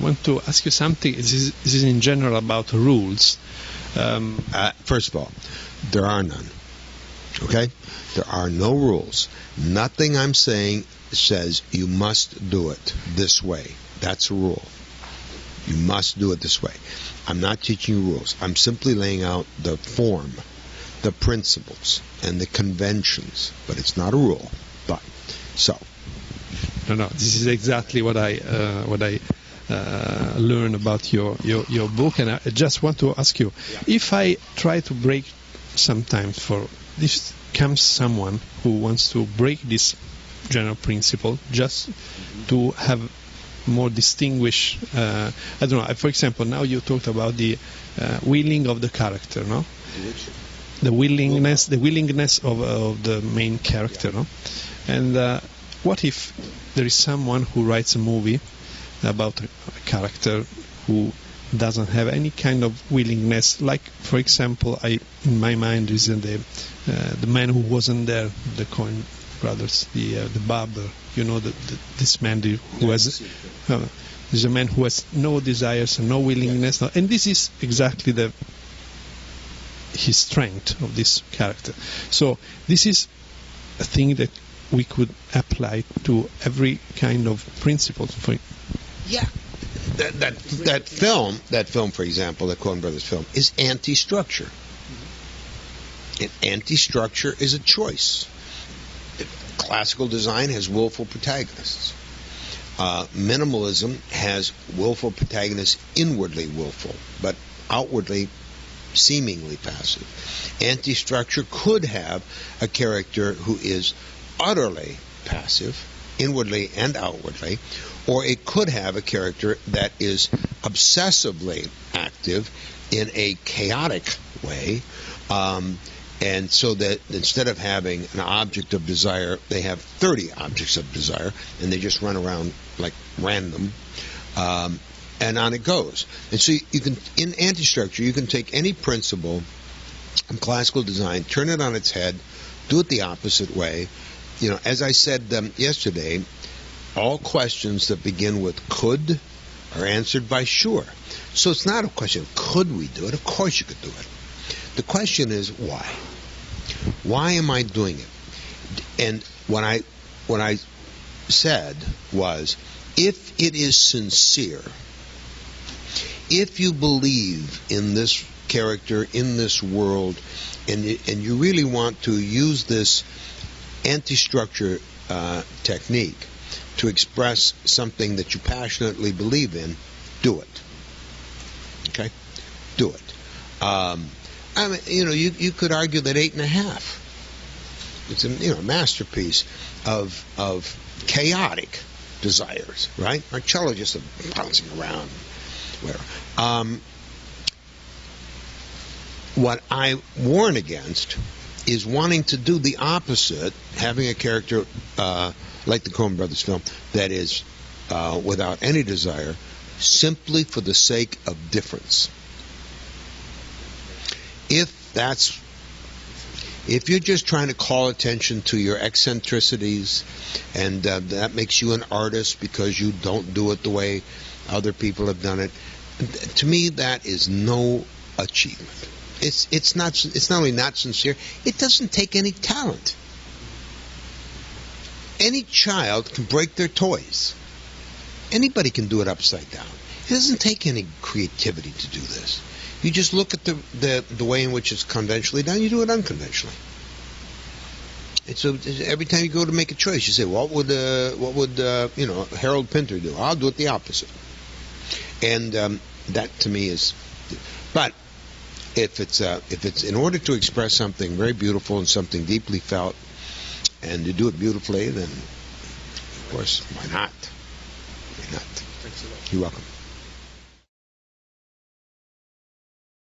want to ask you something. This is in general about rules. First of all, there are none. Okay? There are no rules. Nothing I'm saying says you must do it this way. That's a rule. You must do it this way. I'm not teaching you rules. I'm simply laying out the form, the principles, and the conventions. But it's not a rule. But, so. No. This is exactly what I learned about your book, and I just want to ask you, if I try to break sometimes for this comes someone who wants to break this general principle just to have more distinguished, I don't know, for example, now you talked about the willing of the character, no? The willingness of the main character, no? And what if there is someone who writes a movie about a character who doesn't have any kind of willingness, like, for example, in my mind is the man who wasn't there, the Coen Brothers, the barber, you know, this man who has is a man who has no desires and no willingness, and this is exactly his strength of this character. So this is a thing that we could apply to every kind of principle. Yeah. That film, for example, the Coen Brothers film, is anti-structure. And anti-structure is a choice. Classical design has willful protagonists. Minimalism has willful protagonists, inwardly willful, but outwardly seemingly passive. Anti-structure could have a character who is utterly passive, inwardly and outwardly, or it could have a character that is obsessively active in a chaotic way, and so that instead of having an object of desire, they have 30 objects of desire, and they just run around like random, and on it goes. And so you can, in anti-structure, you can take any principle in classical design, turn it on its head, do it the opposite way. You know, as I said yesterday, all questions that begin with could are answered by sure. So it's not a question of could we do it? Of course you could do it. The question is why. Why am I doing it? And what I said was, if it is sincere, if you believe in this character, in this world, and you really want to use this anti-structure technique to express something that you passionately believe in, do it. Okay? Do it. I mean, you know, you could argue that 8.5. It's a masterpiece of chaotic desires, right? Marcello just bouncing around. Whatever. What I warn against is wanting to do the opposite, having a character like the Coen Brothers film that is without any desire, simply for the sake of difference. If you're just trying to call attention to your eccentricities, and that makes you an artist because you don't do it the way other people have done it, to me that is no achievement. It's not only not sincere, it doesn't take any talent. Any child can break their toys. Anybody can do it upside down. It doesn't take any creativity to do this. You just look at the way in which it's conventionally done. You do it unconventionally. And so every time you go to make a choice, you say, "What would Harold Pinter do?" I'll do it the opposite. And that to me is, but if it's in order to express something very beautiful and something deeply felt, and to do it beautifully, then of course why not? Why not? Thanks a lot. You're welcome.